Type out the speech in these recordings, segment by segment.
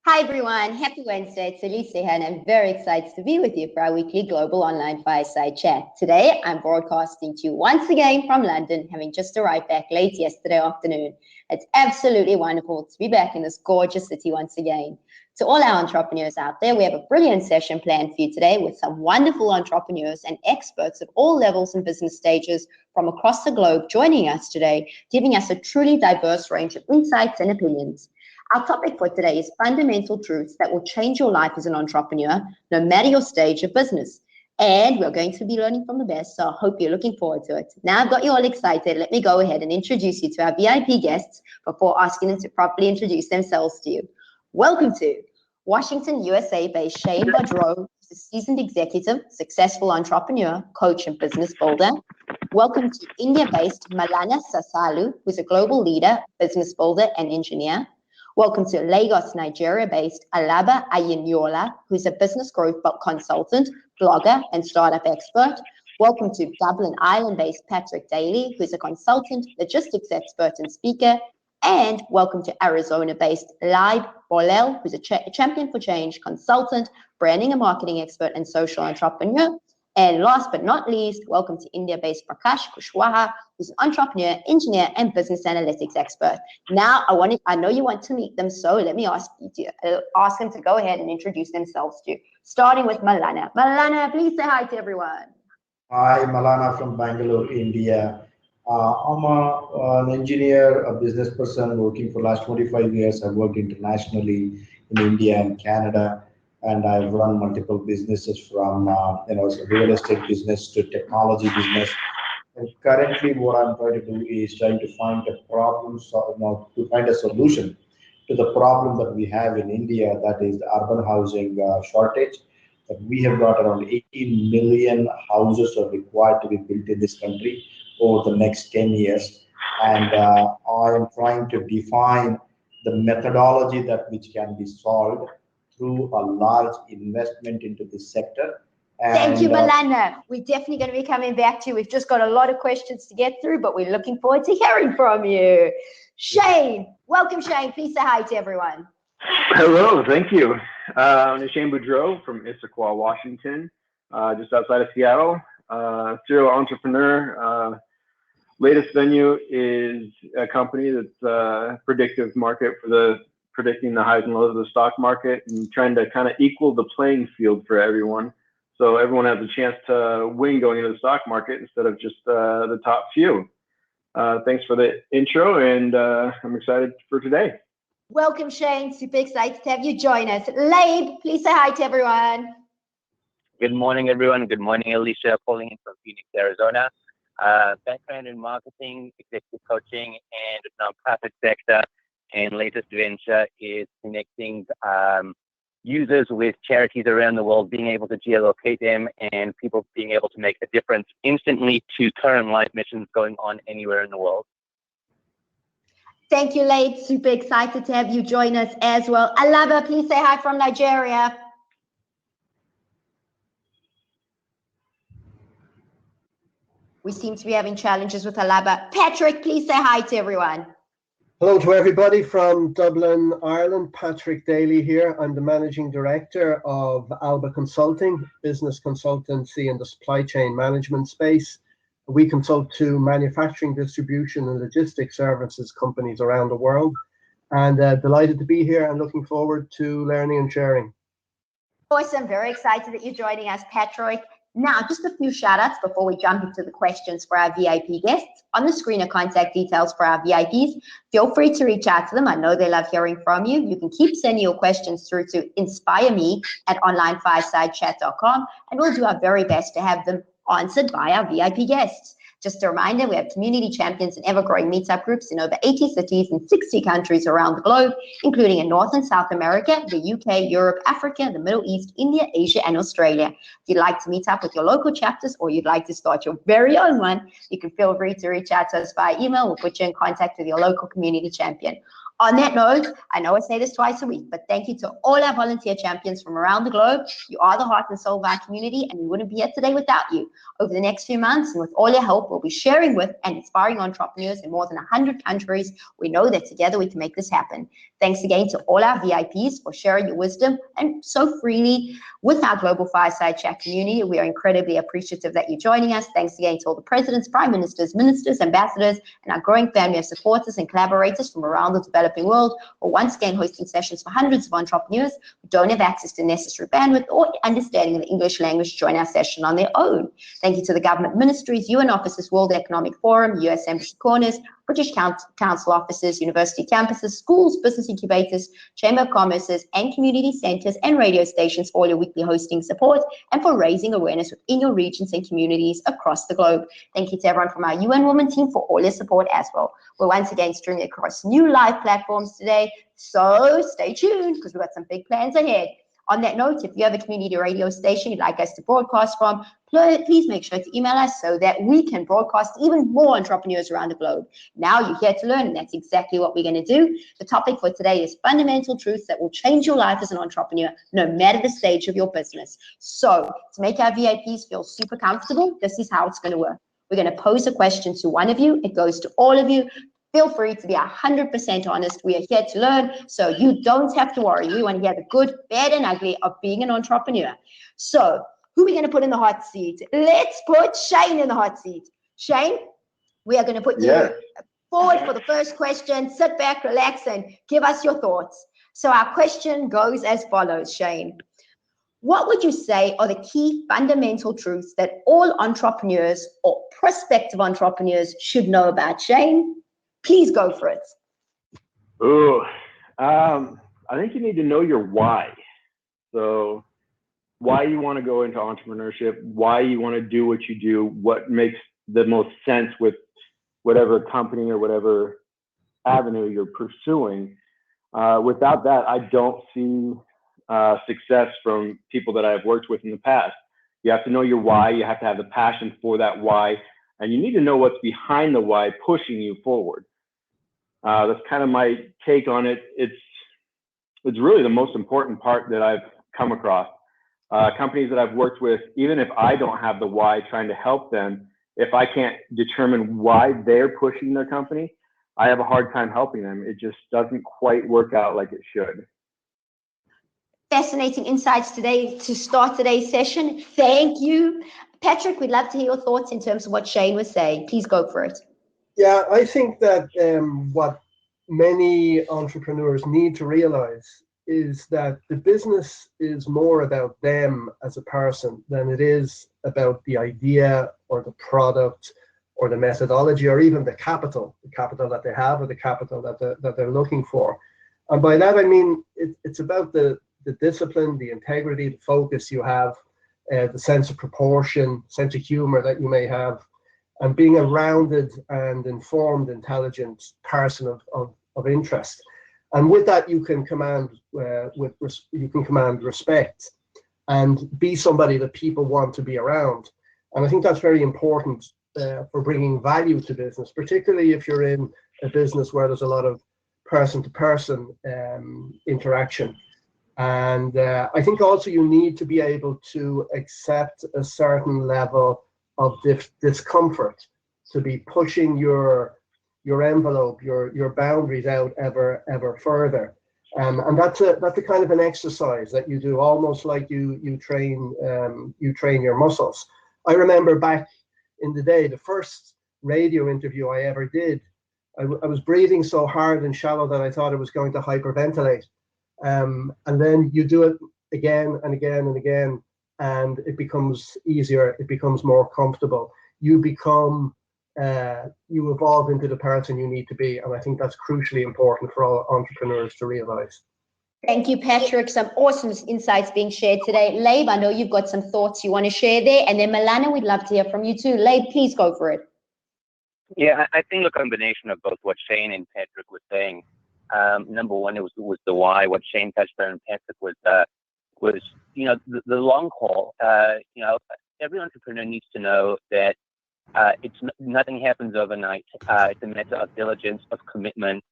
Hi everyone, happy Wednesday. It's Alysia here and I'm very excited to be with you for our weekly Global Online Fireside Chat. Today, I'm broadcasting to you once again from London, having just arrived back late yesterday afternoon. It's absolutely wonderful to be back in this gorgeous city once again. To all our entrepreneurs out there, we have a brilliant session planned for you today with some wonderful entrepreneurs and experts at all levels and business stages from across the globe joining us today, giving us a truly diverse range of insights and opinions. Our topic for today is fundamental truths that will change your life as an entrepreneur, no matter your stage of business. And we're going to be learning from the best, so I hope you're looking forward to it. Now I've got you all excited. Let me go ahead and introduce you to our VIP guests before asking them to properly introduce themselves to you. Welcome to Washington, USA-based Shane Boudreau, who's a seasoned executive, successful entrepreneur, coach, and business builder. Welcome to India-based Malana Sasalu, who's a global leader, business builder, and engineer. Welcome to Lagos, Nigeria-based Alaba Ayinyola, who's a business growth consultant, blogger, and startup expert. Welcome to Dublin, Ireland-based Patrick Daly, who's a consultant, logistics expert, and speaker. And welcome to Arizona-based Laib Borlel, who's a champion for change, consultant, branding and marketing expert, and social entrepreneur. And last but not least, welcome to India-based Prakash Kushwaha, who's an entrepreneur, engineer, and business analytics expert. Now, I know you want to meet them, so let me ask them to go ahead and introduce themselves to you. Starting with Malana. Malana, please say hi to everyone. Hi, Malana from Bangalore, India. I'm an engineer, a business person working for the last 25 years. I've worked internationally in India and Canada. And I've run multiple businesses from real estate business to technology business. And currently, what I'm trying to do is trying to find a problem, to find a solution to the problem that we have in India, that is the urban housing shortage. That we have got around 18 million houses are required to be built in this country over the next 10 years. And I am trying to define the methodology which can be solved through a large investment into this sector. And, thank you, Malana. We're definitely going to be coming back to you. We've just got a lot of questions to get through, but we're looking forward to hearing from you. Shane, welcome, Shane. Please say hi to everyone. Hello, thank you. I'm Shane Boudreau from Issaquah, Washington, just outside of Seattle. Serial entrepreneur. Latest venue is a company that's a predictive market for predicting the highs and lows of the stock market and trying to kind of equal the playing field for everyone. So everyone has a chance to win going into the stock market instead of just the top few. Thanks for the intro, and I'm excited for today. Welcome, Shane. Super excited to have you join us. Laib, please say hi to everyone. Good morning, everyone. Good morning, Alysia, calling in from Phoenix, Arizona. Background in marketing, executive coaching, and nonprofit sector. And latest venture is connecting users with charities around the world, being able to geolocate them and people being able to make a difference instantly to current life missions going on anywhere in the world. Thank you, Laib. Super excited to have you join us as well. Alaba, please say hi from Nigeria. We seem to be having challenges with Alaba. Patrick, please say hi to everyone. Hello to everybody from Dublin, Ireland. Patrick Daly here. I'm the Managing Director of Alba Consulting, business consultancy in the supply chain management space. We consult to manufacturing, distribution, and logistics services companies around the world. And delighted to be here and looking forward to learning and sharing. Awesome. Very excited that you're joining us, Patrick. Now, just a few shout outs before we jump into the questions for our VIP guests. On the screen are contact details for our VIPs. Feel free to reach out to them. I know they love hearing from you. You can keep sending your questions through to inspireme@onlinefiresidechat.com, and we'll do our very best to have them answered by our VIP guests. Just a reminder, we have community champions and ever-growing meetup groups in over 80 cities and 60 countries around the globe, including in North and South America, the UK, Europe, Africa, the Middle East, India, Asia, and Australia. If you'd like to meet up with your local chapters or you'd like to start your very own one, you can feel free to reach out to us via email. We'll put you in contact with your local community champion. On that note, I know I say this twice a week, but thank you to all our volunteer champions from around the globe. You are the heart and soul of our community, and we wouldn't be here today without you. Over the next few months, and with all your help, we'll be sharing with and inspiring entrepreneurs in more than 100 countries. We know that together we can make this happen. Thanks again to all our VIPs for sharing your wisdom and so freely with our global fireside chat community. We are incredibly appreciative that you're joining us. Thanks again to all the presidents, prime ministers, ministers, ambassadors, and our growing family of supporters and collaborators from around the developing world, for once again hosting sessions for hundreds of entrepreneurs who don't have access to necessary bandwidth or understanding of the English language to join our session on their own. Thank you to the government ministries, UN offices, World Economic Forum, US Embassy Corners, British Council offices, university campuses, schools, business incubators, Chamber of Commerces, and community centers and radio stations for all your weekly hosting support and for raising awareness within your regions and communities across the globe. Thank you to everyone from our UN Women team for all your support as well. We're once again streaming across new live platforms today, so stay tuned because we've got some big plans ahead. On that note, if you have a community radio station you'd like us to broadcast from, please make sure to email us so that we can broadcast even more entrepreneurs around the globe. Now you're here to learn, and that's exactly what we're going to do. The topic for today is fundamental truths that will change your life as an entrepreneur, no matter the stage of your business. So to make our VIPs feel super comfortable, this is how it's going to work. We're going to pose a question to one of you. It goes to all of you. Feel free to be 100% honest. We are here to learn, so you don't have to worry. We want to hear the good, bad, and ugly of being an entrepreneur. So who are we going to put in the hot seat? Let's put Shane in the hot seat. Shane, we are going to put you forward for the first question. Sit back, relax, and give us your thoughts. So our question goes as follows, Shane. What would you say are the key fundamental truths that all entrepreneurs or prospective entrepreneurs should know about? Shane, please go for it. I think you need to know your why. So why you want to go into entrepreneurship, why you want to do what you do, what makes the most sense with whatever company or whatever avenue you're pursuing. Without that, I don't see success from people that I've worked with in the past. You have to know your why. You have to have the passion for that why. And you need to know what's behind the why pushing you forward. That's kind of my take on it. It's really the most important part that I've come across. Companies that I've worked with, even if I don't have the why trying to help them, if I can't determine why they're pushing their company, I have a hard time helping them. It just doesn't quite work out like it should. Fascinating insights today to start today's session. Thank you. Patrick, we'd love to hear your thoughts in terms of what Shane was saying. Please go for it. Yeah, I think that what many entrepreneurs need to realize is that the business is more about them as a person than it is about the idea or the product or the methodology or even the capital that they have or the capital that they're looking for. And by that, I mean, it's about the discipline, the integrity, the focus you have, the sense of proportion, sense of humor that you may have, and being a rounded and informed, intelligent person of interest. And with that, you can command respect and be somebody that people want to be around. And I think that's very important for bringing value to business, particularly if you're in a business where there's a lot of person-to-person interaction. And I think also you need to be able to accept a certain level of discomfort, to be pushing your envelope, your boundaries out ever further, and that's a kind of an exercise that you do, almost like you train your muscles. I remember back in the day, the first radio interview I ever did, I was breathing so hard and shallow that I thought I was going to hyperventilate, and then you do it again and again and again, and it becomes easier, it becomes more comfortable. You evolve into the person you need to be, and I think that's crucially important for all entrepreneurs to realize. Thank you, Patrick. Some awesome insights being shared today. Labe, I know you've got some thoughts you want to share there, and then Milana, we'd love to hear from you too. Labe, please go for it. Yeah, I think a combination of both what Shane and Patrick were saying. Number one, it was the why. What Shane touched on and Patrick was the long haul. Every entrepreneur needs to know that nothing happens overnight. It's a matter of diligence, of commitment,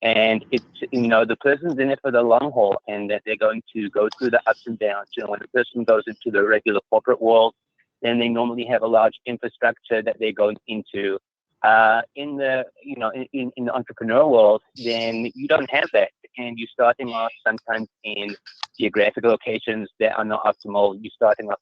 and it's the person's in it for the long haul, and that they're going to go through the ups and downs. When a person goes into the regular corporate world, then they normally have a large infrastructure that they're going into. In the in the entrepreneurial world, then you don't have that, and you're starting off sometimes in geographic locations that are not optimal. You're starting off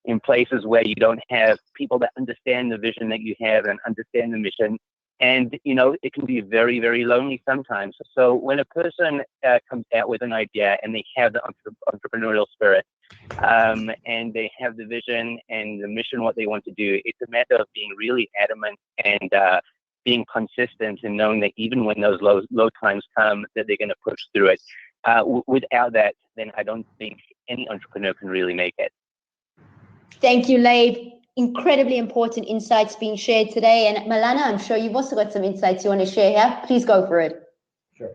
in places where you don't have people that understand the vision that you have and understand the mission. And, it can be very, very lonely sometimes. So when a person comes out with an idea and they have the entrepreneurial spirit, and they have the vision and the mission, what they want to do, it's a matter of being really adamant and being consistent and knowing that even when those low times come, that they're going to push through it. Without that, then I don't think any entrepreneur can really make it. Thank you, Labe. Incredibly important insights being shared today. And Malana, I'm sure you've also got some insights you want to share here. Please go for it. Sure.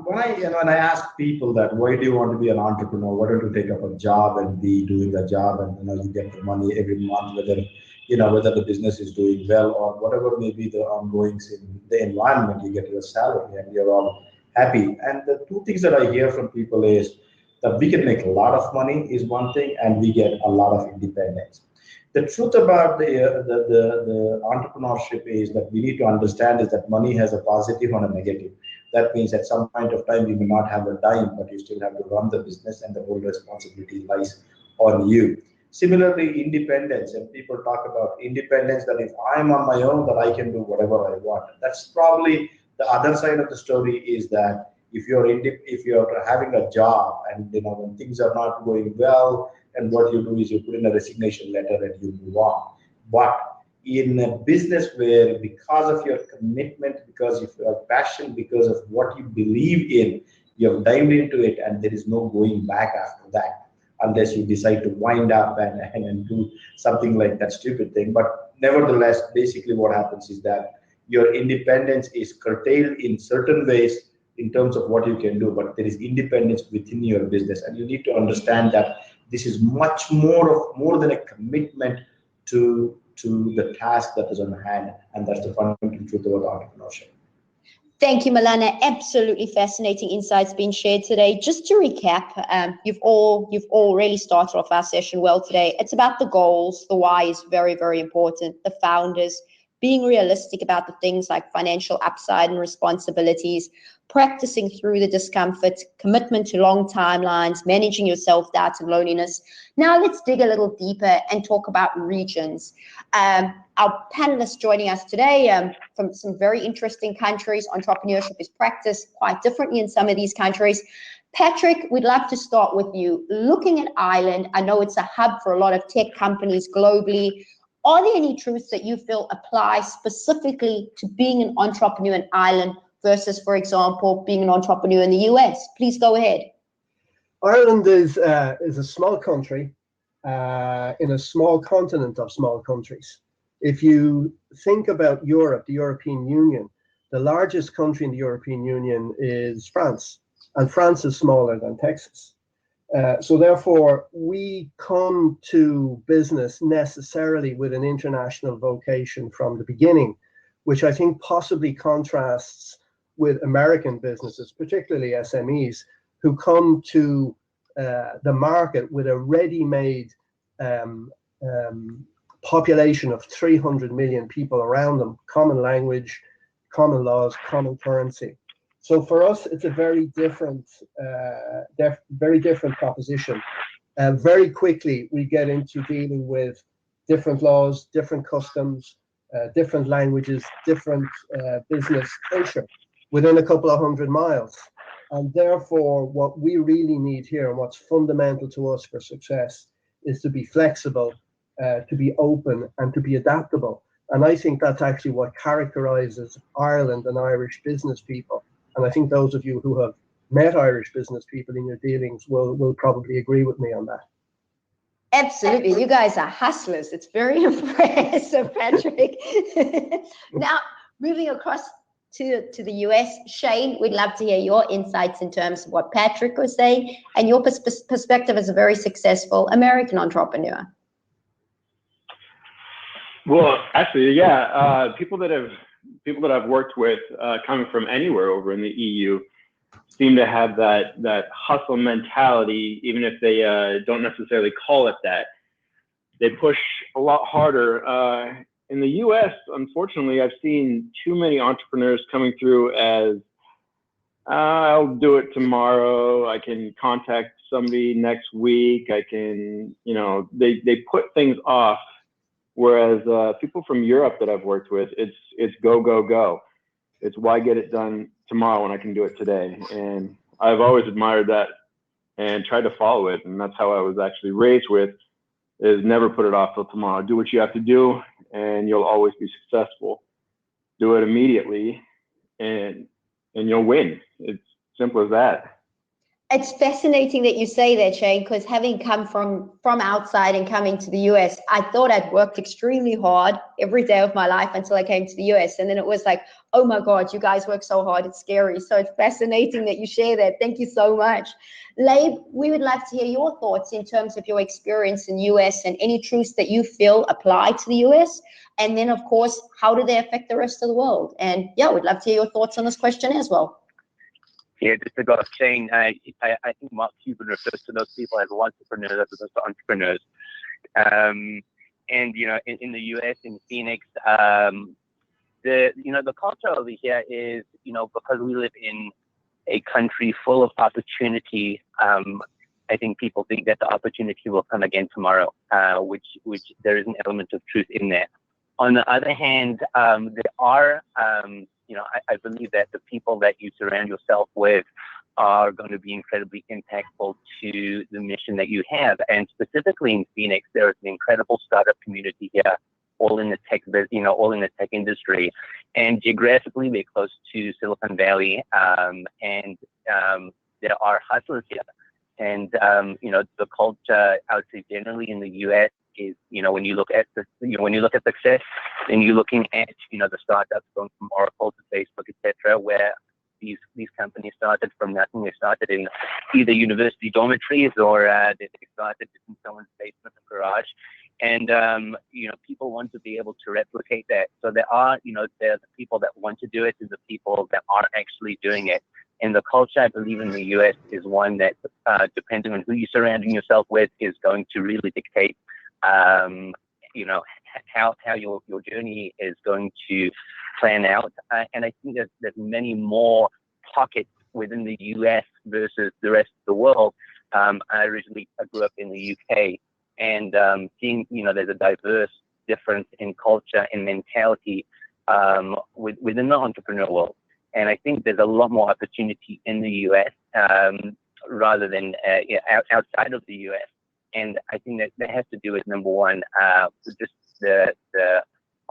When I ask people that why do you want to be an entrepreneur, why don't you take up a job and be doing the job, and you get the money every month, whether the business is doing well or whatever may be the ongoings in the environment, you get your salary and you're all happy. And the two things that I hear from people is that we can make a lot of money is one thing, and we get a lot of independence. The truth about the entrepreneurship is that we need to understand is that money has a positive and a negative. That means at some point of time you may not have a dime, but you still have to run the business, and the whole responsibility lies on you. Similarly, independence, and people talk about independence, that if I'm on my own, that I can do whatever I want. That's probably the other side of the story, is that if you're having a job and when things are not going well, and what you do is you put in a resignation letter and you move on. But in a business where, because of your commitment, because of your passion, because of what you believe in, you have dived into it, and there is no going back after that, unless you decide to wind up and do something like that stupid thing. But nevertheless, basically what happens is that your independence is curtailed in certain ways in terms of what you can do, but there is independence within your business, and you need to understand that this is much more than a commitment to the task that is on hand, and that's the fundamental truth about entrepreneurship. Thank you, Malana. Absolutely fascinating insights being shared today. Just to recap, you've all really started off our session well today. It's about the goals. The why is very, very important. The founders, being realistic about the things like financial upside and responsibilities, practicing through the discomfort, commitment to long timelines, managing your self-doubt and loneliness. Now let's dig a little deeper and talk about regions. Our panelists joining us today from some very interesting countries. Entrepreneurship is practiced quite differently in some of these countries. Patrick, we'd love to start with you. Looking at Ireland, I know it's a hub for a lot of tech companies globally. Are there any truths that you feel apply specifically to being an entrepreneur in Ireland versus, for example, being an entrepreneur in the US? Please go ahead. Ireland is a small country in a small continent of small countries. If you think about Europe, the European Union, the largest country in the European Union is France, and France is smaller than Texas. So therefore, we come to business necessarily with an international vocation from the beginning, which I think possibly contrasts with American businesses, particularly SMEs, who come to the market with a ready-made population of 300 million people around them, common language, common laws, common currency. So for us, it's a very different proposition. Very quickly, we get into dealing with different laws, different customs, different languages, different business culture within a couple of 100 miles. And therefore, what we really need here, and what's fundamental to us for success, is to be flexible, to be open, and to be adaptable. And I think that's actually what characterizes Ireland and Irish business people. And I think those of you who have met Irish business people in your dealings will probably agree with me on that. Absolutely. You guys are hustlers. It's very impressive, Patrick. Now, moving across to the US, Shane, we'd love to hear your insights in terms of what Patrick was saying and your perspective as a very successful American entrepreneur. Well, actually, yeah, people that I've worked with coming from anywhere over in the EU seem to have that hustle mentality, even if they don't necessarily call it that. They push a lot harder. In the U.S., unfortunately, I've seen too many entrepreneurs coming through as, I'll do it tomorrow. I can contact somebody next week. I can, they put things off. Whereas people from Europe that I've worked with, it's go, go, go. It's why get it done tomorrow when I can do it today. And I've always admired that and tried to follow it. And that's how I was actually raised with, is never put it off till tomorrow. Do what you have to do and you'll always be successful. Do it immediately and you'll win. It's simple as that. It's fascinating that you say that, Shane, because having come from outside and coming to the US, I thought I'd worked extremely hard every day of my life until I came to the US. And then it was like, oh my God, you guys work so hard, it's scary. So it's fascinating that you share that. Thank you so much. Labe, we would love to hear your thoughts in terms of your experience in the US and any truths that you feel apply to the US. And then, of course, how do they affect the rest of the world? And yeah, we'd love to hear your thoughts on this question as well. Yeah, just to go off Shane, I think Mark Cuban refers to those people as entrepreneurs as opposed to entrepreneurs. And in the US, in Phoenix, the culture over here is, because we live in a country full of opportunity. I think people think that the opportunity will come again tomorrow, which there is an element of truth in there. On the other hand, there are, I believe that the people that you surround yourself with are going to be incredibly impactful to the mission that you have. And specifically in Phoenix, there is an incredible startup community here, all in the tech, all in the tech industry. And geographically, we're close to Silicon Valley, and there are hustlers here. And the culture, I would say, generally in the U.S. is, when you look at success, then you're looking at, the startups going from Oracle to Facebook, etc., where these companies started from nothing. They started in either university dormitories or they started in someone's basement or garage. And people want to be able to replicate that. So there are the people that want to do it and the people that are actually doing it. And the culture, I believe, in the U.S. is one that, depending on who you're surrounding yourself with, is going to really dictate, how your journey is going to plan out. And I think there's many more pockets within the U.S. versus the rest of the world. I grew up in the U.K. and seeing, there's a diverse difference in culture and mentality within the entrepreneurial world. And I think there's a lot more opportunity in the U.S. Rather than outside of the U.S. And I think that has to do with, number one, just the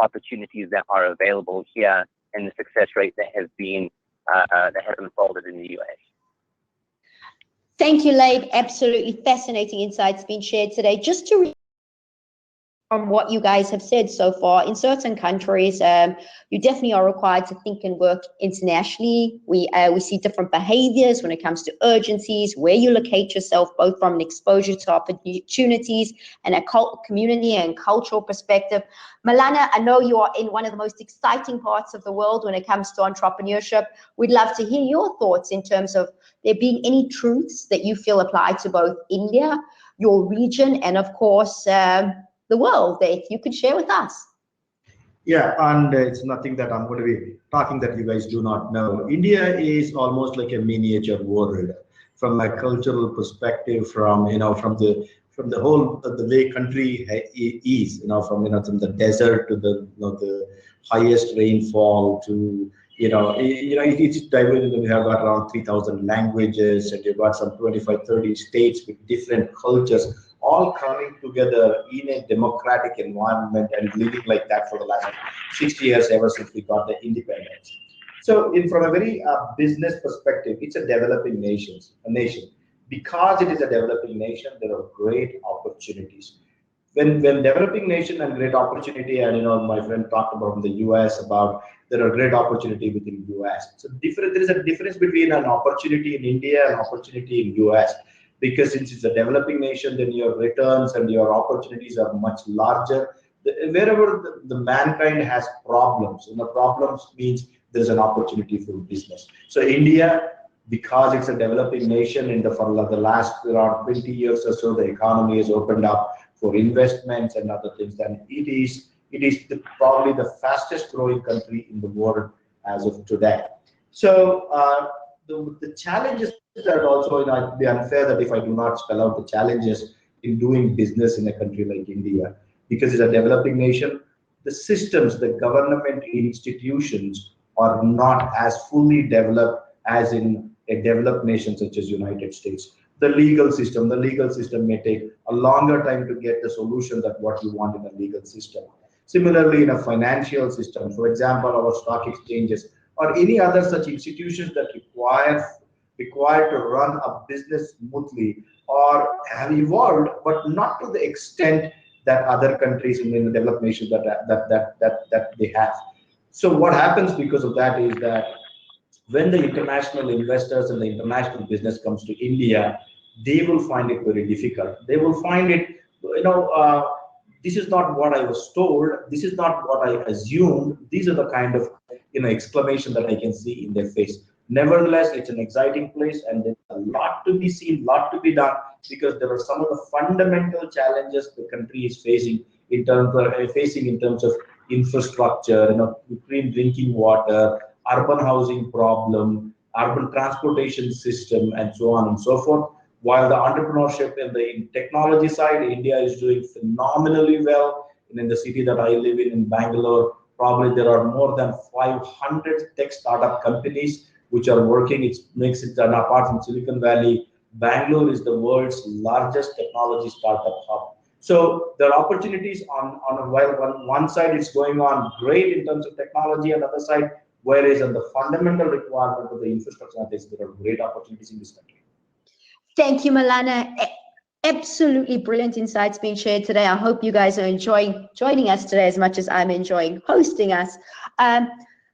opportunities that are available here and the success rate that has unfolded in the U.S. Thank you, Labe. Absolutely fascinating insights being shared today. Just to from what you guys have said so far, in certain countries, you definitely are required to think and work internationally. We see different behaviors when it comes to urgencies, where you locate yourself, both from an exposure to opportunities and a community and cultural perspective. Malana, I know you are in one of the most exciting parts of the world when it comes to entrepreneurship. We'd love to hear your thoughts in terms of there being any truths that you feel apply to both India, your region, and of course, the world that you could share with us. Yeah, and it's nothing that I'm going to be talking that you guys do not know. India is almost like a miniature world from a cultural perspective, from the whole the way country is, from the desert to the highest rainfall to it's diverse. We have got around 3,000 languages, and you've got some 25-30 states with different cultures, all coming together in a democratic environment and living like that for the last 60 years, ever since we got the independence. So, from a very business perspective, it's a developing nation. because it is a developing nation, there are great opportunities. When developing nation and great opportunity, and my friend talked about the US about there are great opportunity within US. So there is a difference between an opportunity in India and opportunity in US, because since it's a developing nation, then your returns and your opportunities are much larger. Wherever the mankind has problems, problems means there's an opportunity for business. So India, because it's a developing nation, for the last around 20 years or so, the economy has opened up for investments and other things. Then it is probably the fastest growing country in the world as of today. So the challenges that also, it'd be unfair that if I do not spell out the challenges in doing business in a country like India, because it's a developing nation, the systems, the government institutions are not as fully developed as in a developed nation such as United States. The legal system may take a longer time to get the solution that what you want in a legal system. Similarly, in a financial system, for example, our stock exchanges or any other such institutions that require to run a business smoothly or have evolved, but not to the extent that other countries in the developed nations that they have. So what happens because of that is that when the international investors and the international business comes to India, they will find it very difficult. They will find it, this is not what I was told. This is not what I assumed. These are the kind of exclamation that I can see in their face. Nevertheless, it's an exciting place, and there's a lot to be seen, lot to be done, because there are some of the fundamental challenges the country is facing in terms of infrastructure, clean drinking water, urban housing problem, urban transportation system, and so on and so forth. While the entrepreneurship and the technology side, India is doing phenomenally well. And in the city that I live in Bangalore, probably there are more than 500 tech startup companies which are working. It makes it, and apart from Silicon Valley, Bangalore is the world's largest technology startup hub. So there are opportunities while one side it's going on great in terms of technology, and the other side, whereas on the fundamental requirement of the infrastructure, there are great opportunities in this country. Thank you, Malana. Absolutely brilliant insights being shared today. I hope you guys are enjoying joining us today as much as I'm enjoying hosting us.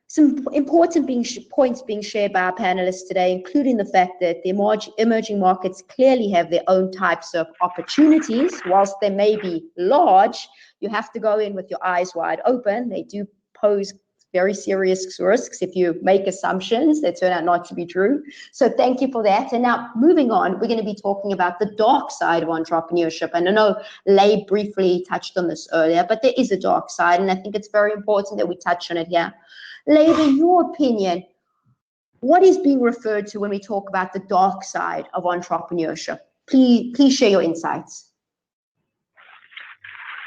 Some important points being shared by our panelists today, including the fact that the emerging markets clearly have their own types of opportunities. Whilst they may be large, you have to go in with your eyes wide open. They do pose very serious risks if you make assumptions that turn out not to be true. So thank you for that. And now moving on, we're going to be talking about the dark side of entrepreneurship. And I know Lay briefly touched on this earlier, but there is a dark side, and I think it's very important that we touch on it here. Lay, in your opinion, what is being referred to when we talk about the dark side of entrepreneurship? Please share your insights.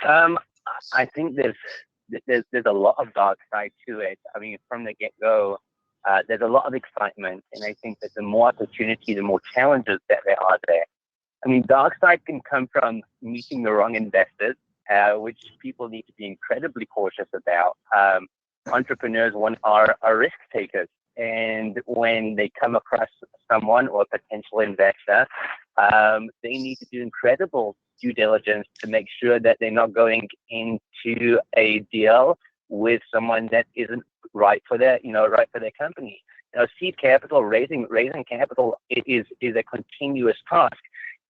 I think there's a lot of dark side to it. I mean, from the get-go, there's a lot of excitement, and I think that the more opportunity, the more challenges that there are there. I mean, dark side can come from meeting the wrong investors, which people need to be incredibly cautious about. Entrepreneurs are risk takers, and when they come across someone or a potential investor, they need to do incredible due diligence to make sure that they're not going into a deal with someone that isn't right for their company. Seed capital, raising capital is a continuous task.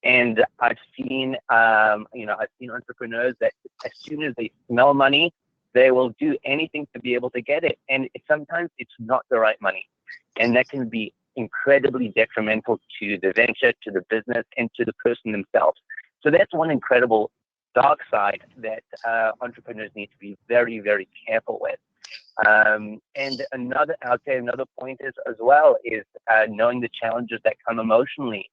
And I've seen entrepreneurs that as soon as they smell money, they will do anything to be able to get it. And sometimes it's not the right money. And that can be incredibly detrimental to the venture, to the business, and to the person themselves. So that's one incredible dark side that entrepreneurs need to be very, very careful with. And another point is knowing the challenges that come emotionally.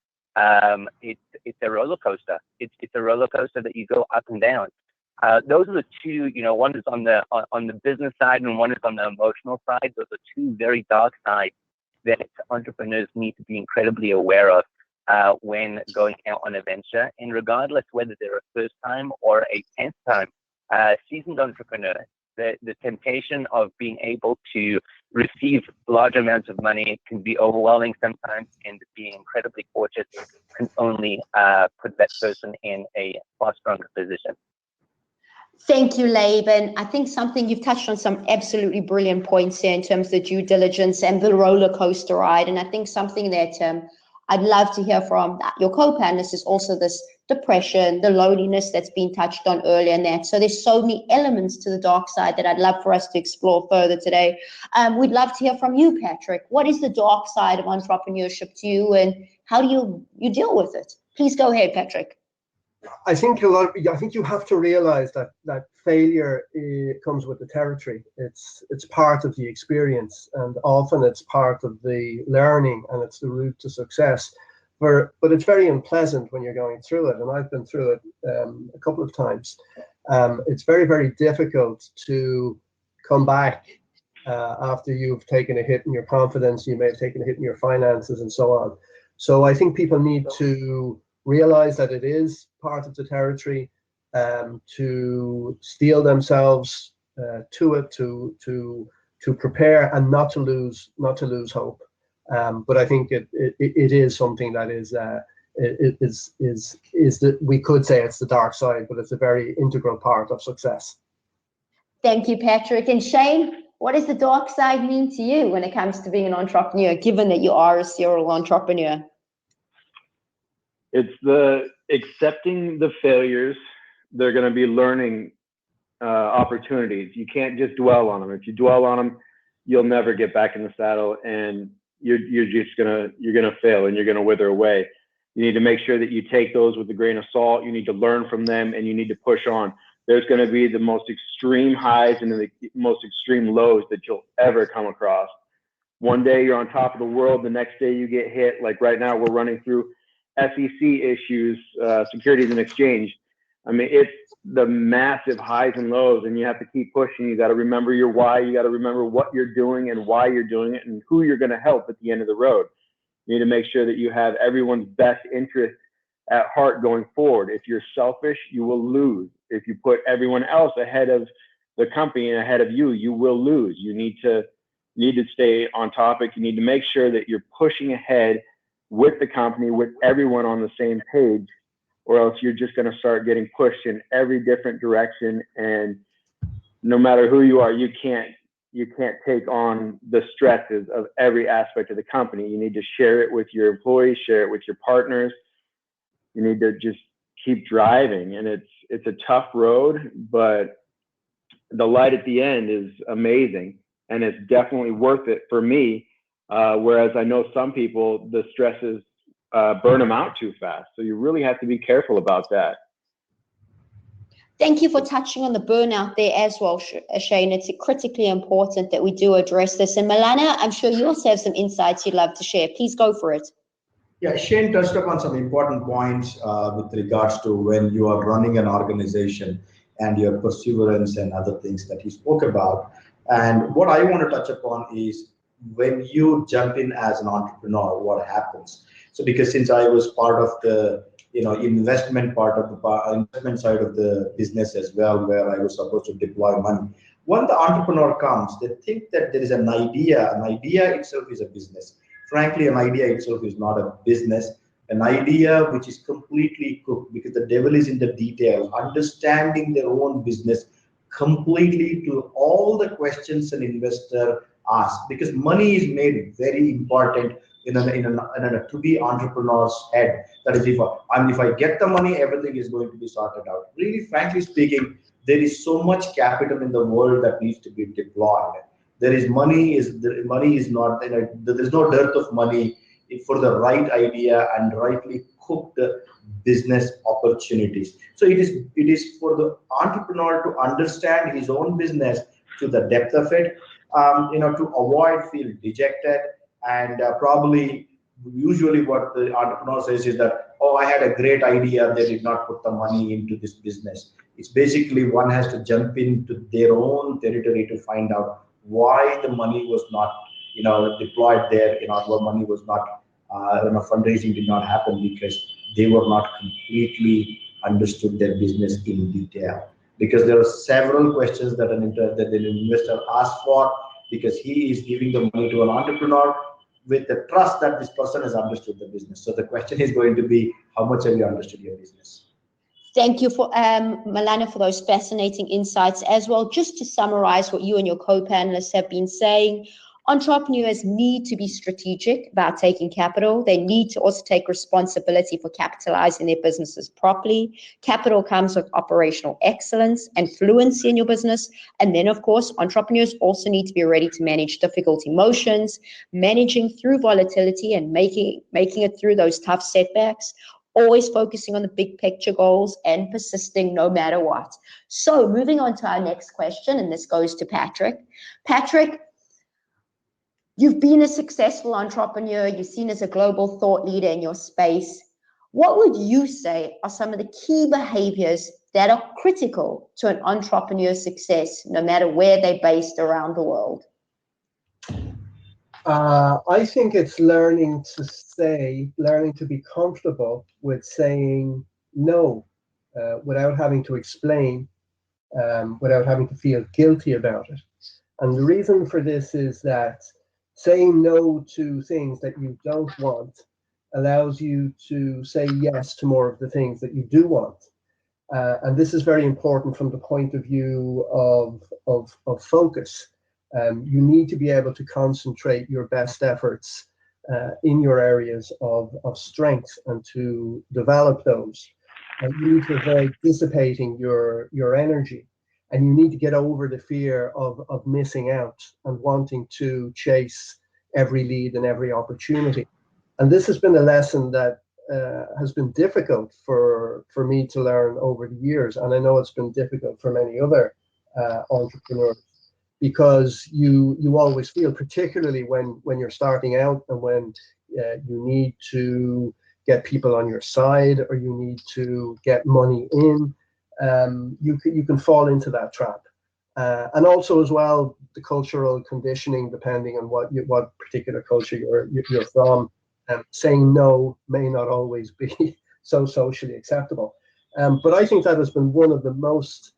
It's a roller coaster. It's a roller coaster that you go up and down. Those are the two. One is on the business side, and one is on the emotional side. Those are two very dark sides that entrepreneurs need to be incredibly aware of when going out on a venture. And regardless whether they're a first time or a 10th time seasoned entrepreneur, the temptation of being able to receive large amounts of money can be overwhelming sometimes, and being incredibly cautious can only put that person in a far stronger position. Thank you, Laban. I think you've touched on some absolutely brilliant points here in terms of the due diligence and the roller coaster ride. And I think something that I'd love to hear from your co-panelists is also this depression, the loneliness that's been touched on earlier in that. So there's so many elements to the dark side that I'd love for us to explore further today. We'd love to hear from you, Patrick. What is the dark side of entrepreneurship to you, and how do you deal with it? Please go ahead, Patrick. I think you have to realize that failure comes with the territory. It's part of the experience, and often it's part of the learning, and it's the route to success. But it's very unpleasant when you're going through it, and I've been through it a couple of times. It's very, very difficult to come back after you've taken a hit in your confidence. You may have taken a hit in your finances, and so on. So I think people need to realize that it is part of the territory, to steel themselves to it, to prepare, and not to lose hope. But I think it is something that is that we could say it's the dark side, but it's a very integral part of success. Thank you, Patrick. And Shane, what does the dark side mean to you when it comes to being an entrepreneur, given that you are a serial entrepreneur? It's the accepting the failures. They're going to be learning opportunities. You can't just dwell on them. If you dwell on them, you'll never get back in the saddle, and you're gonna fail, and you're gonna wither away. You need to make sure that you take those with a grain of salt. You need to learn from them, and you need to push on. There's going to be the most extreme highs and the most extreme lows that you'll ever come across. One day you're on top of the world, the next day you get hit. Like right now, we're running through SEC issues, Securities and Exchange. I mean, it's the massive highs and lows, and you have to keep pushing. You got to remember your why. You got to remember what you're doing and why you're doing it, and who you're going to help at the end of the road. You need to make sure that you have everyone's best interest at heart going forward. If you're selfish, you will lose. If you put everyone else ahead of the company and ahead of you, you will lose. You need to stay on topic. You need to make sure that you're pushing ahead with the company, with everyone on the same page, or else you're just going to start getting pushed in every different direction. And no matter who you are, you can't take on the stresses of every aspect of the company. You need to share it with your employees, share it with your partners. You need to just keep driving, and it's a tough road, but the light at the end is amazing, and it's definitely worth it for me. Whereas I know some people, the stresses burn them out too fast. So you really have to be careful about that. Thank you for touching on the burnout there as well, Shane. It's critically important that we do address this. And Milana, I'm sure you also have some insights you'd love to share. Please go for it. Yeah, Shane touched upon some important points with regards to when you are running an organization and your perseverance and other things that he spoke about. And what I want to touch upon is when you jump in as an entrepreneur, what happens? So because since I was part of the investment side of the business as well, where I was supposed to deploy money. When the entrepreneur comes, they think that there is an idea. An idea itself is a business. Frankly, an idea itself is not a business. An idea which is completely cooked, because the devil is in the detail, understanding their own business completely to all the questions an investor asks, because money is made very important in a to-be entrepreneur's head. That is, if I get the money, everything is going to be sorted out. Really, frankly speaking, there is so much capital in the world that needs to be deployed. There is money is not, there is no dearth of money for the right idea and rightly cooked business opportunities. So it is for the entrepreneur to understand his own business to the depth of it, to avoid feel dejected. And probably usually what the entrepreneur says is that, oh, I had a great idea, they did not put the money into this business. It's basically one has to jump into their own territory to find out why the money was not deployed there, why money was not fundraising did not happen, because they were not completely understood their business in detail. because there are several questions that that an investor asks for, because he is giving the money to an entrepreneur with the trust that this person has understood the business. So the question is going to be, how much have you understood your business? Thank you for Malana for those fascinating insights as well. Just to summarize what you and your co-panelists have been saying, entrepreneurs need to be strategic about taking capital. They need to also take responsibility for capitalizing their businesses properly. Capital comes with operational excellence and fluency in your business. And then, of course, entrepreneurs also need to be ready to manage difficult emotions, managing through volatility and making it through those tough setbacks, always focusing on the big picture goals and persisting no matter what. So moving on to our next question, and this goes to Patrick. Patrick, you've been a successful entrepreneur. You're seen as a global thought leader in your space. What would you say are some of the key behaviors that are critical to an entrepreneur's success, no matter where they're based around the world? I think it's learning to be comfortable with saying no without having to explain, without having to feel guilty about it. And the reason for this is that saying no to things that you don't want allows you to say yes to more of the things that you do want. And this is very important from the point of view of focus. You need to be able to concentrate your best efforts in your areas of strength and to develop those. You need to avoid dissipating your energy. And you need to get over the fear of missing out and wanting to chase every lead and every opportunity. And this has been a lesson that has been difficult for me to learn over the years. And I know it's been difficult for many other entrepreneurs, because you always feel, particularly when you're starting out and when you need to get people on your side or you need to get money in, you can fall into that trap. And also as well, the cultural conditioning, depending on what particular culture you're from, saying no may not always be so socially acceptable. But I think that has been one of the most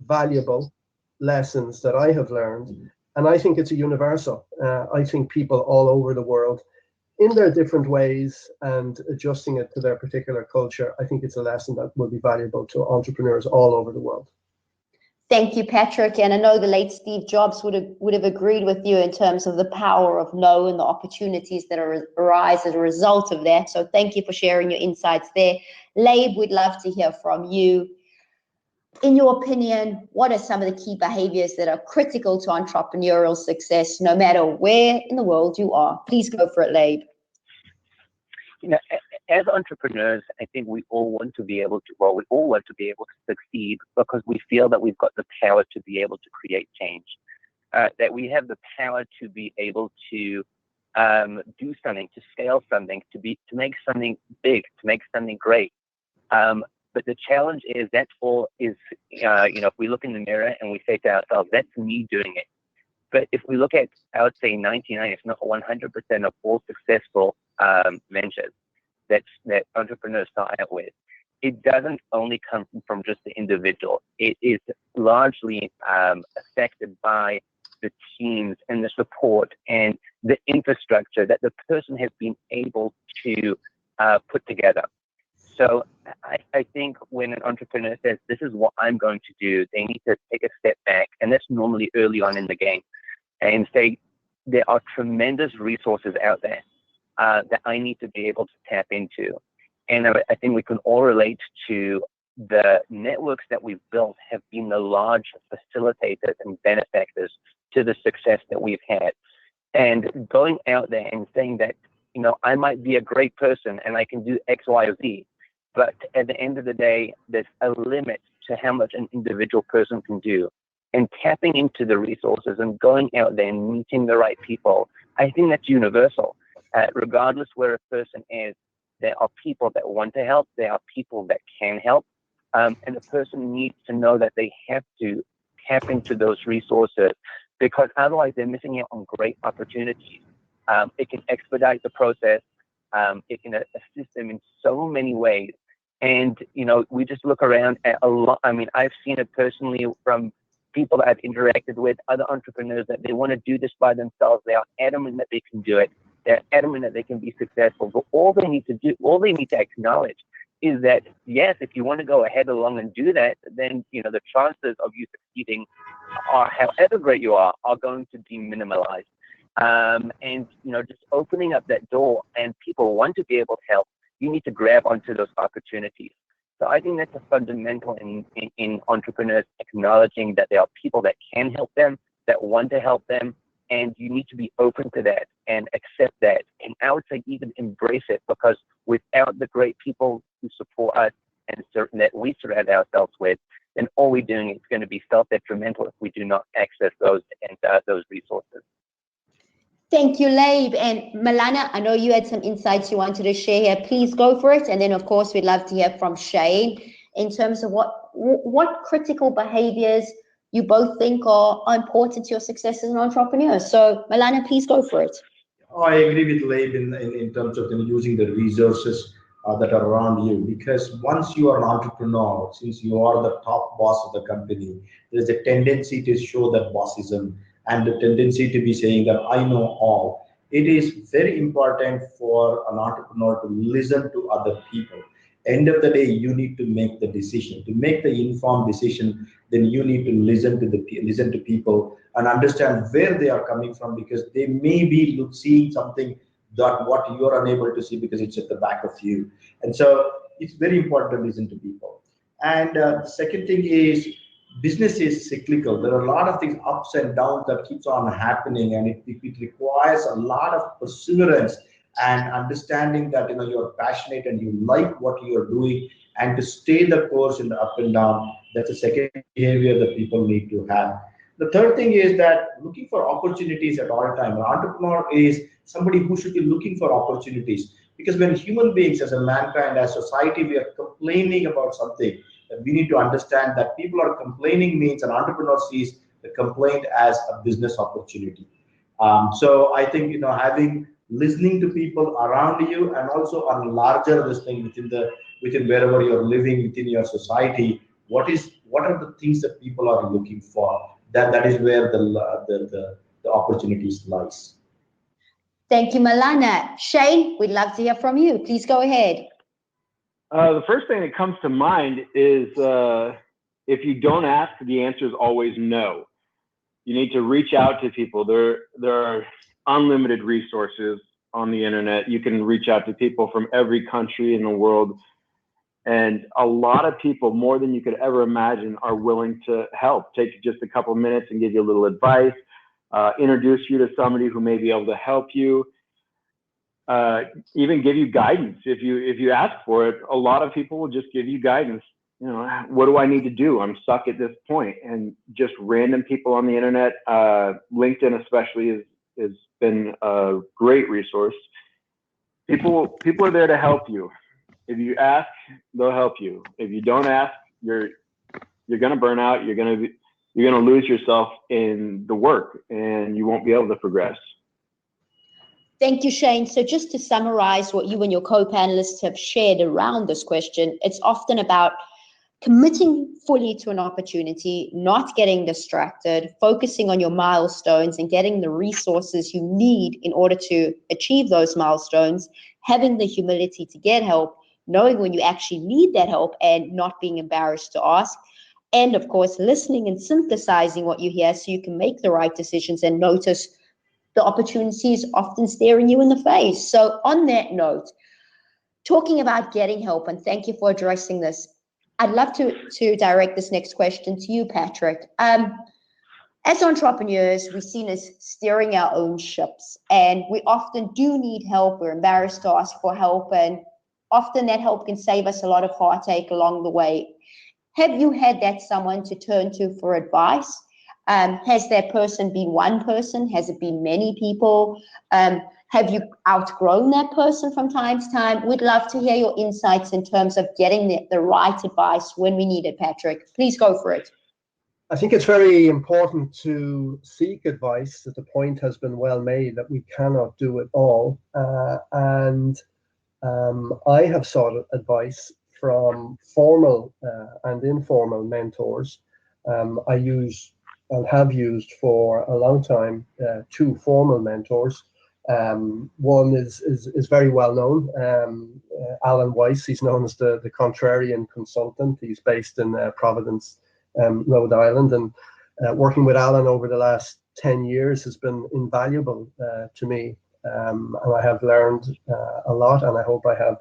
valuable lessons that I have learned, and I think it's a universal. I think people all over the world, in their different ways and adjusting it to their particular culture, I think it's a lesson that will be valuable to entrepreneurs all over the world. Thank you, Patrick. And I know the late Steve Jobs would have agreed with you in terms of the power of no and the opportunities that arise as a result of that. So thank you for sharing your insights there. Labe, we'd love to hear from you. In your opinion, what are some of the key behaviors that are critical to entrepreneurial success, no matter where in the world you are? Please go for it, Labe. You know, as entrepreneurs, I think we all want to be able to succeed because we feel that we've got the power to be able to create change, that we have the power to be able to do something, to scale something, to make something big, to make something great. But the challenge is that all is, if we look in the mirror and we say to ourselves, that's me doing it. But if we look at, I would say 99, if not 100% of all successful ventures that entrepreneurs start out with, it doesn't only come from just the individual. It is largely affected by the teams and the support and the infrastructure that the person has been able to put together. So I think when an entrepreneur says, this is what I'm going to do, they need to take a step back, and that's normally early on in the game, and say, there are tremendous resources out there that I need to be able to tap into. And I think we can all relate to the networks that we've built have been the large facilitators and benefactors to the success that we've had. And going out there and saying that, I might be a great person and I can do X, Y, or Z, but at the end of the day, there's a limit to how much an individual person can do. And tapping into the resources and going out there and meeting the right people, I think that's universal. Regardless where a person is, there are people that want to help, there are people that can help, and the person needs to know that they have to tap into those resources, because otherwise they're missing out on great opportunities. It can expedite the process, it can assist them in so many ways, And, we just look around at a lot. I mean, I've seen it personally from people that I've interacted with, other entrepreneurs, that they want to do this by themselves. They are adamant that they can do it. They're adamant that they can be successful. But all they need to acknowledge is that, yes, if you want to go ahead along and do that, then, the chances of you succeeding, are, however great you are going to be minimalized. And, just opening up that door, and people want to be able to help, you need to grab onto those opportunities. So I think that's a fundamental in entrepreneurs, acknowledging that there are people that can help them, that want to help them, and you need to be open to that and accept that. And I would say even embrace it, because without the great people who support us and that we surround ourselves with, then all we're doing is going to be self-detrimental if we do not access those resources. Thank you, Labe. And Malana, I know you had some insights you wanted to share here. Please go for it. And then, of course, we'd love to hear from Shane in terms of what critical behaviors you both think are important to your success as an entrepreneur. So, Malana, please go for it. I agree with Labe in terms of using the resources that are around you, because once you are an entrepreneur, since you are the top boss of the company, there's a tendency to show that bossism and the tendency to be saying that I know all. It is very important for an entrepreneur to listen to other people. End of the day, you need to make the decision. To make the informed decision, then you need to listen to people and understand where they are coming from, because they may be seeing something that what you are unable to see because it's at the back of you. And so it's very important to listen to people. And the second thing is, business is cyclical. There are a lot of things, ups and downs, that keeps on happening, and it requires a lot of perseverance and understanding that you're passionate and you like what you're doing, and to stay the course in the up and down. That's a second behavior that people need to have. The third thing is that looking for opportunities at all time. An entrepreneur is somebody who should be looking for opportunities, because when human beings, as a mankind, as society, we are complaining about something, that we need to understand that people are complaining means an entrepreneur sees the complaint as a business opportunity. So I think listening to people around you, and also on larger listening within wherever you're living, within your society, what are the things that people are looking for? That is where the opportunities lies. Thank you, Malana. Shane, we'd love to hear from you. Please go ahead. The first thing that comes to mind is if you don't ask, the answer is always no. You need to reach out to people. There are unlimited resources on the internet. You can reach out to people from every country in the world. And a lot of people, more than you could ever imagine, are willing to help. Take just a couple minutes and give you a little advice, introduce you to somebody who may be able to help you, even give you guidance. If you ask for it, a lot of people will just give you guidance. What do I need to do? I'm stuck at this point. And just random people on the internet, LinkedIn especially has been a great resource. People are there to help you. If you ask, they'll help you. If you don't ask, you're going to burn out. You're going to lose yourself in the work, and you won't be able to progress. Thank you, Shane. So just to summarize what you and your co-panelists have shared around this question, it's often about committing fully to an opportunity, not getting distracted, focusing on your milestones and getting the resources you need in order to achieve those milestones, having the humility to get help, knowing when you actually need that help and not being embarrassed to ask, and of course, listening and synthesizing what you hear so you can make the right decisions and notice the opportunities often staring you in the face. So on that note, talking about getting help, and thank you for addressing this, I'd love to direct this next question to you, Patrick. As entrepreneurs, we're seen as steering our own ships, and we often do need help. We're embarrassed to ask for help, and often that help can save us a lot of heartache along the way. Have you had that someone to turn to for advice? Has that person been one person? Has it been many people? Have you outgrown that person from time to time? We'd love to hear your insights in terms of getting the right advice when we need it, Patrick. Please go for it. I think it's very important to seek advice. That the point has been well made that we cannot do it all. I have sought advice from formal and informal mentors. I use and have used for a long time two formal mentors. One is very well known, Alan Weiss. He's known as the contrarian consultant. He's based in Providence, Rhode Island, and working with Alan over the last 10 years has been invaluable to me, and I have learned a lot, and I hope I have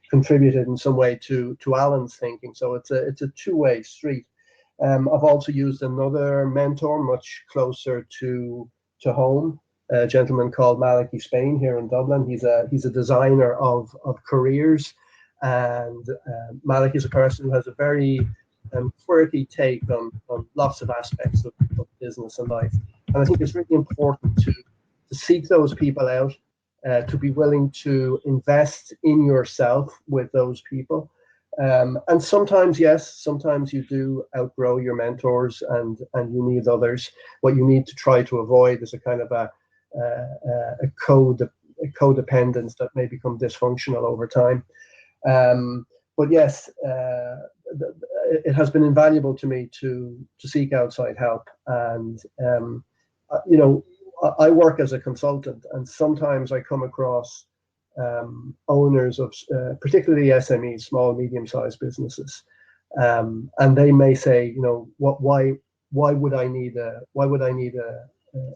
contributed in some way to Alan's thinking. So it's a two-way street. I've also used another mentor much closer to home, a gentleman called Maliki Spain here in Dublin. He's a designer of careers, and Malik is a person who has a very quirky take on lots of aspects of business and life. And I think it's really important to seek those people out, to be willing to invest in yourself with those people. And sometimes, yes, sometimes you do outgrow your mentors and you need others. What you need to try to avoid is a kind of a codependence that may become dysfunctional over time. But yes, it has been invaluable to me to seek outside help. And, you know, I work as a consultant, and sometimes I come across owners of particularly SMEs, small, medium-sized businesses, and they may say, you know, why would I need a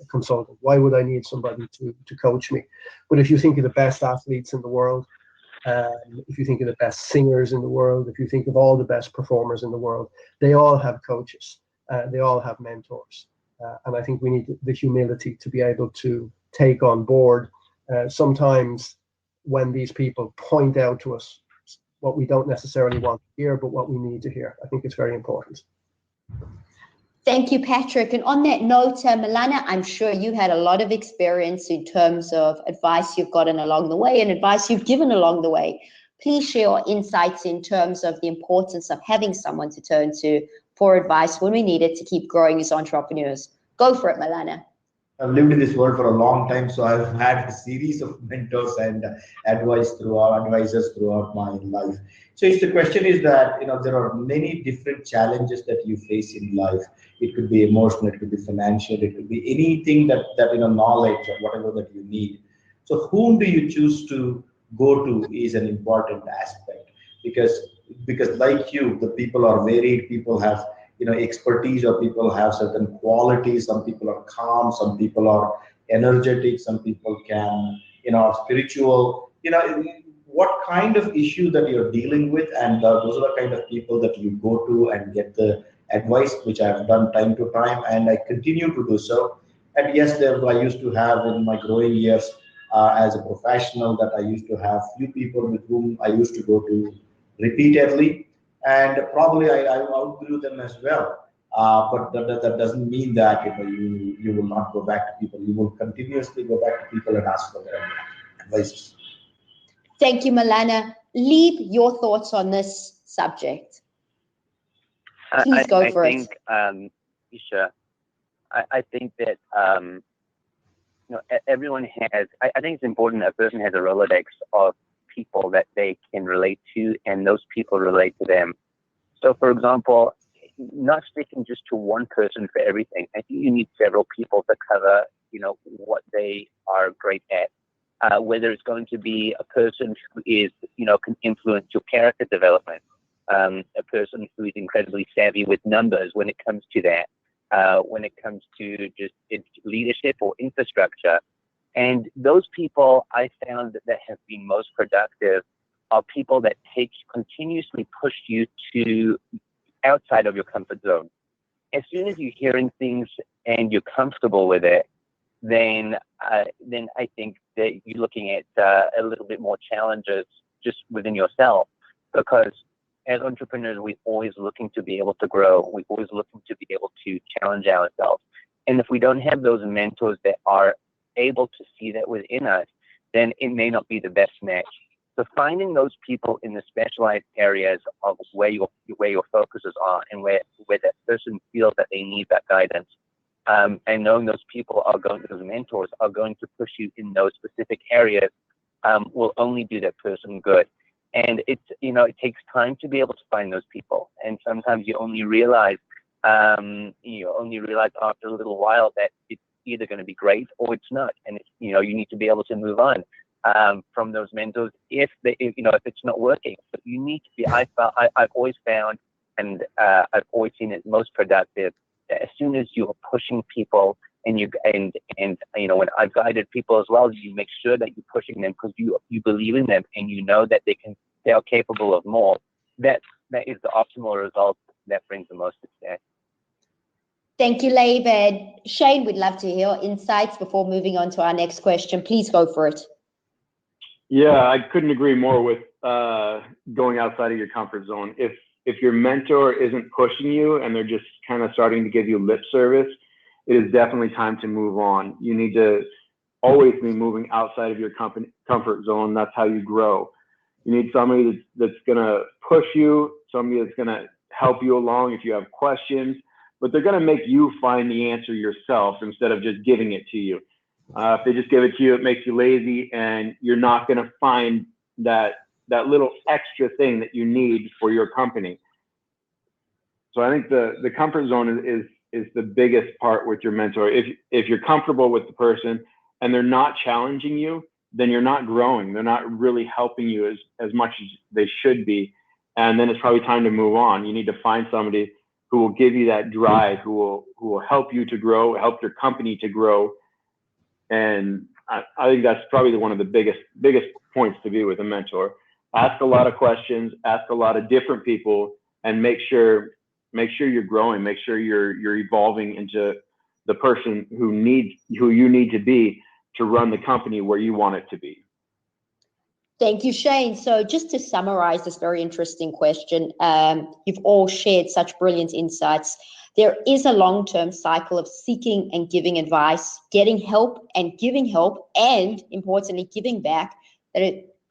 consultant? Why would I need somebody to coach me? But if you think of the best athletes in the world, if you think of the best singers in the world, if you think of all the best performers in the world, they all have coaches, they all have mentors, and I think we need the humility to be able to take on board sometimes when these people point out to us what we don't necessarily want to hear, but what we need to hear. I think it's very important. Thank you, Patrick. And on that note, Milana, I'm sure you had a lot of experience in terms of advice you've gotten along the way and advice you've given along the way. Please share your insights in terms of the importance of having someone to turn to for advice when we need it to keep growing as entrepreneurs. Go for it, Milana. I've lived in this world for a long time, so I've had a series of mentors and advisors throughout my life. So if the question is that, you know, there are many different challenges that you face in life. It could be emotional, it could be financial, it could be anything that you know, knowledge or whatever that you need. So whom do you choose to go to is an important aspect, because like you, the people are varied. People have, you know, expertise, or people have certain qualities. Some people are calm, some people are energetic, some people can, you know, are spiritual. You know, what kind of issue that you're dealing with, and those are the kind of people that you go to and get the advice, which I've done time to time, and I continue to do so. And yes, I used to have in my growing years as a professional, that I used to have few people with whom I used to go to repeatedly, and probably I outgrew them as well. But that doesn't mean that, you know, you will not go back to people. You will continuously go back to people and ask for their advice. Thank you, Milana. Leave your thoughts on this subject. Please go for it. Sure. I think that you know, everyone has. I think it's important that a person has a Rolodex of people that they can relate to, and those people relate to them. So, for example, not sticking just to one person for everything. I think you need several people to cover, you know, what they are great at. Whether it's going to be a person who is, you know, can influence your character development, a person who is incredibly savvy with numbers when it comes to that, when it comes to just leadership or infrastructure. And those people I found that have been most productive are people that continuously push you to outside of your comfort zone. As soon as you're hearing things and you're comfortable with it, then I think that you're looking at a little bit more challenges just within yourself, because as entrepreneurs, we're always looking to be able to grow. We're always looking to be able to challenge ourselves. And if we don't have those mentors that are able to see that within us, then it may not be the best match. So finding those people in the specialized areas of where your focuses are, and where that person feels that they need that guidance, and knowing those people those mentors are going to push you in those specific areas, will only do that person good. And it's, it takes time to be able to find those people. And sometimes you only realize after a little while that it's either going to be great or it's not. And it's, you need to be able to move on from those mentors if it's not working. But you need to be. I've always found, and I've always seen it most productive, that as soon as you are pushing people and when I've guided people as well, you make sure that you're pushing them because you believe in them and you know that they are capable of more. That is the optimal result that brings the most success. Thank you, David. Shane, we'd love to hear your insights before moving on to our next question. Please go for it. Yeah, I couldn't agree more with going outside of your comfort zone. If your mentor isn't pushing you and they're just kind of starting to give you lip service, it is definitely time to move on. You need to always be moving outside of your comfort zone. That's how you grow. You need somebody that's going to push you, somebody that's going to help you along if you have questions, but they're going to make you find the answer yourself instead of just giving it to you. If they just give it to you, it makes you lazy, and you're not going to find that little extra thing that you need for your company. So I think the comfort zone is the biggest part with your mentor. If you're comfortable with the person and they're not challenging you, then you're not growing. They're not really helping you as much as they should be. And then it's probably time to move on. You need to find somebody who will give you that drive, who will help you to grow, help your company to grow. And I think that's probably one of the biggest points to be with a mentor. Ask a lot of questions, ask a lot of different people, and make sure you're growing, make sure you're evolving into the person who you need to be to run the company where you want it to be. Thank you, Shane. So just to summarize this very interesting question, you've all shared such brilliant insights. There is a long-term cycle of seeking and giving advice, getting help and giving help, and importantly, giving back.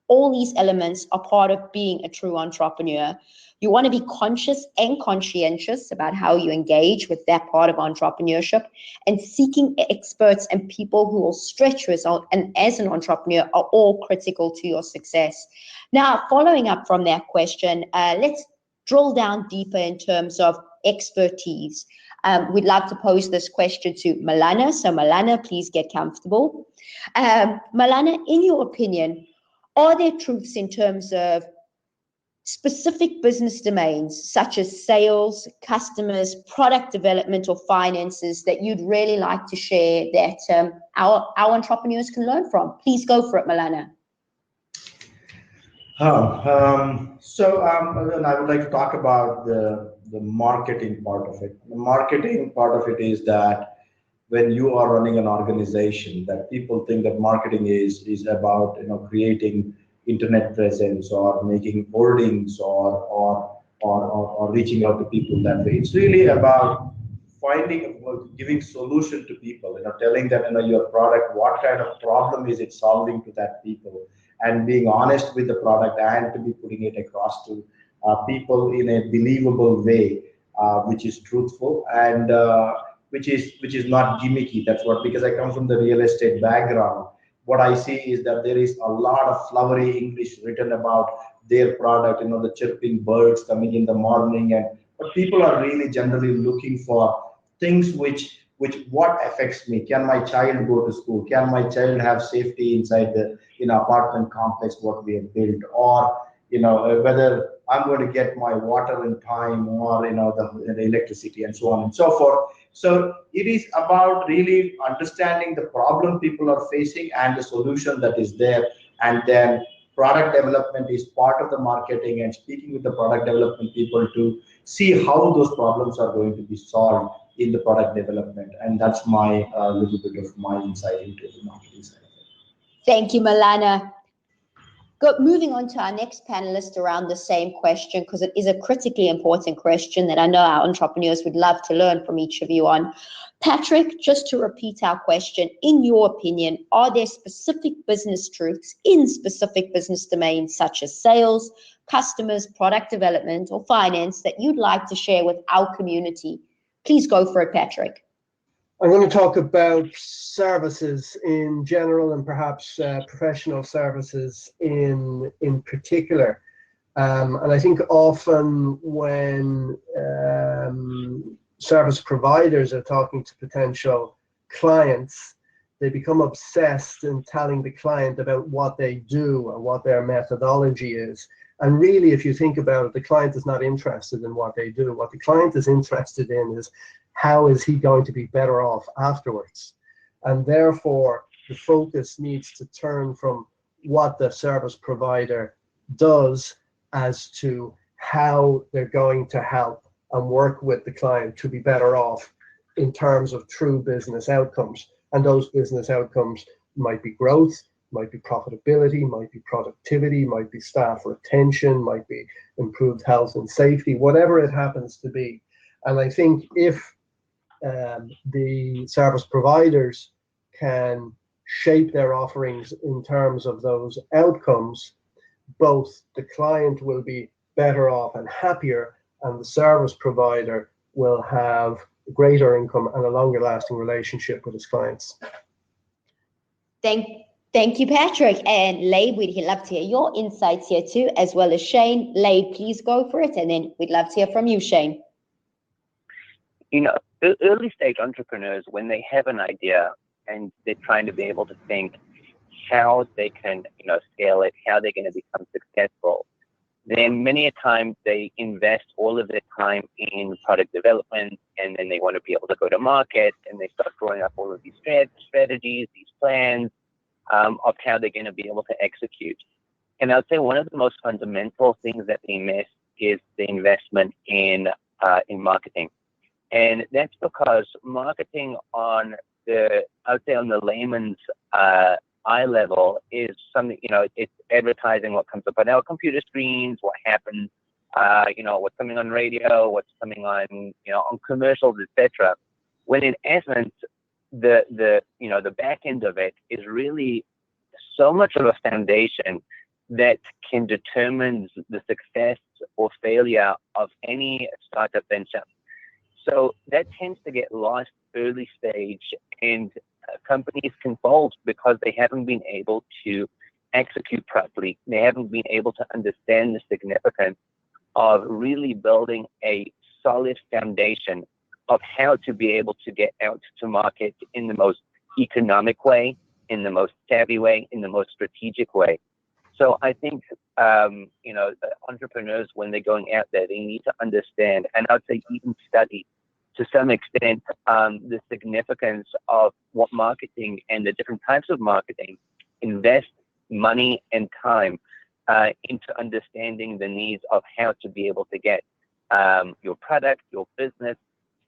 All these elements are part of being a true entrepreneur. You want to be conscious and conscientious about how you engage with that part of entrepreneurship, and seeking experts and people who will stretch you as an entrepreneur are all critical to your success. Now, following up from that question, let's drill down deeper in terms of expertise. We'd love to pose this question to Malana. So Malana, please get comfortable. Malana, in your opinion, are there truths in terms of specific business domains such as sales, customers, product development, or finances that you'd really like to share that our entrepreneurs can learn from? Please go for it, Malana. Then I would like to talk about the marketing part of it. The marketing part of it is that when you are running an organization, that people think that marketing is about creating internet presence or making hoardings or reaching out to people that way. It's really about giving solution to people, telling them your product, what kind of problem is it solving to that people, and being honest with the product and to be putting it across to people in a believable way, which is truthful and which is not gimmicky. That's what, because I come from the real estate background, what I see is that there is a lot of flowery English written about their product, the chirping birds coming in the morning, but people are really generally looking for things which what affects me. Can my child go to school? Can my child have safety inside the apartment complex what we have built? Or whether I'm going to get my water in time, or the electricity, and so on and so forth. So it is about really understanding the problem people are facing and the solution that is there, and then product development is part of the marketing, and speaking with the product development people to see how those problems are going to be solved in the product development. And that's my little bit of my insight into the marketing side of it. Thank you, Malana. Moving on to our next panelist around the same question, because it is a critically important question that I know our entrepreneurs would love to learn from each of you on. Patrick, just to repeat our question, in your opinion, are there specific business truths in specific business domains such as sales, customers, product development, or finance that you'd like to share with our community? Please go for it, Patrick. I'm going to talk about services in general, and perhaps professional services in particular. And I think often when service providers are talking to potential clients, they become obsessed in telling the client about what they do and what their methodology is. And really, if you think about it, the client is not interested in what they do. What the client is interested in is how is he going to be better off afterwards. And therefore, the focus needs to turn from what the service provider does as to how they're going to help and work with the client to be better off in terms of true business outcomes. And those business outcomes might be growth, might be profitability, might be productivity, might be staff retention, might be improved health and safety, whatever it happens to be. And I think if the service providers can shape their offerings in terms of those outcomes, both the client will be better off and happier, and the service provider will have greater income and a longer lasting relationship with his clients. Thank you, Patrick. And Labe, we'd love to hear your insights here too, as well as Shane. Labe, please go for it, and then we'd love to hear from you, Shane. You know, early stage entrepreneurs, when they have an idea and they're trying to be able to think how they can, scale it, how they're going to become successful, then many a time they invest all of their time in product development, and then they want to be able to go to market, and they start drawing up all of these strategies, these plans of how they're going to be able to execute. And I'd say one of the most fundamental things that they miss is the investment in marketing. And that's because marketing on the layman's eye level is something, it's advertising what comes up on our computer screens, what happens, what's coming on radio, what's coming on, on commercials, etc. When in essence, the back end of it is really so much of a foundation that can determine the success or failure of any startup venture. So that tends to get lost early stage, and companies can fold because they haven't been able to execute properly. They haven't been able to understand the significance of really building a solid foundation of how to be able to get out to market in the most economic way, in the most savvy way, in the most strategic way. So I think, entrepreneurs, when they're going out there, they need to understand, and I'd say even study to some extent, the significance of what marketing and the different types of marketing invest money and time into understanding the needs of how to be able to get your product, your business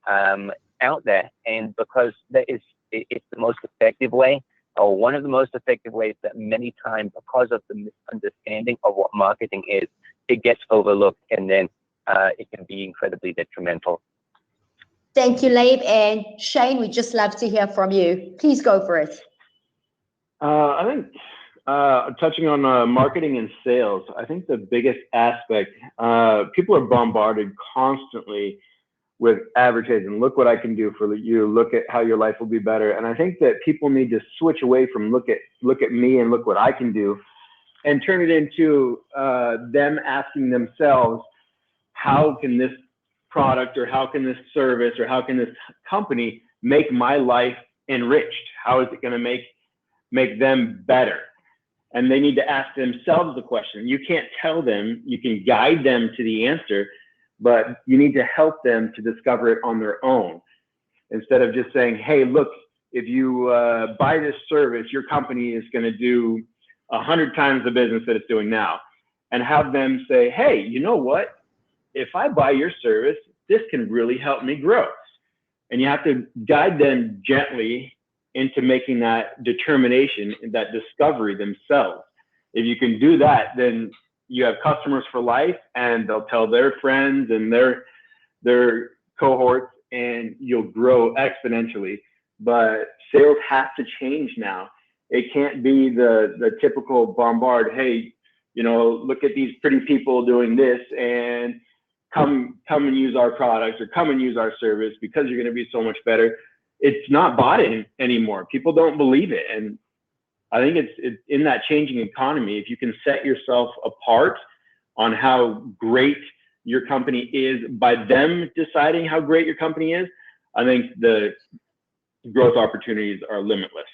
out there. And because it's the most effective way, or one of the most effective ways, that many times, because of the misunderstanding of what marketing is, it gets overlooked, and then it can be incredibly detrimental. Thank you, Labe. And Shane, we'd just love to hear from you. Please go for it. I think touching on marketing and sales, I think the biggest aspect, people are bombarded constantly with advertising. Look what I can do for you. Look at how your life will be better. And I think that people need to switch away from look at me and look what I can do, and turn it into them asking themselves, how can this product, or how can this service, or how can this company make my life enriched? How is it going to make them better? And they need to ask themselves the question. You can't tell them, you can guide them to the answer, but you need to help them to discover it on their own. Instead of just saying, hey, look, if you buy this service, your company is going to do 100 times the business that it's doing now. And have them say, hey, you know what? If I buy your service, this can really help me grow. And you have to guide them gently into making that determination and that discovery themselves. If you can do that, then you have customers for life, and they'll tell their friends and their cohorts, and you'll grow exponentially. But sales has to change now. It can't be the typical bombard, hey, look at these pretty people doing this, and come and use our products, or come and use our service because you're going to be so much better. It's not bought in anymore. People don't believe it. And I think it's in that changing economy, if you can set yourself apart on how great your company is by them deciding how great your company is, I think the growth opportunities are limitless.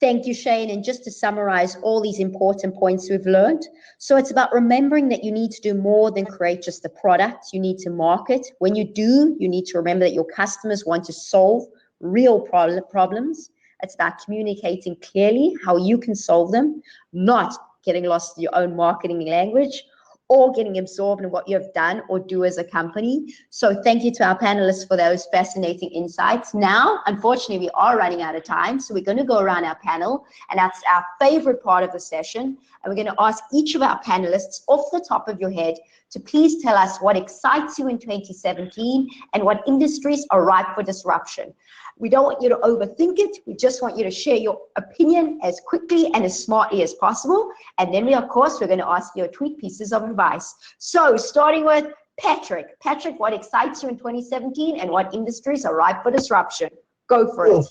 Thank you, Shane. And just to summarize all these important points we've learned. So it's about remembering that you need to do more than create just a product. You need to market. When you do, you need to remember that your customers want to solve real problems. It's about communicating clearly how you can solve them, not getting lost in your own marketing language or getting absorbed in what you have done or do as a company. So thank you to our panelists for those fascinating insights. Now, unfortunately, we are running out of time, so we're going to go around our panel, and that's our favorite part of the session. And we're going to ask each of our panelists off the top of your head to please tell us what excites you in 2017 and what industries are ripe for disruption. We don't want you to overthink it. We just want you to share your opinion as quickly and as smartly as possible. And then of course, we're going to ask you tweet pieces of advice. So starting with Patrick. Patrick, what excites you in 2017 and what industries are ripe for disruption? Go for it.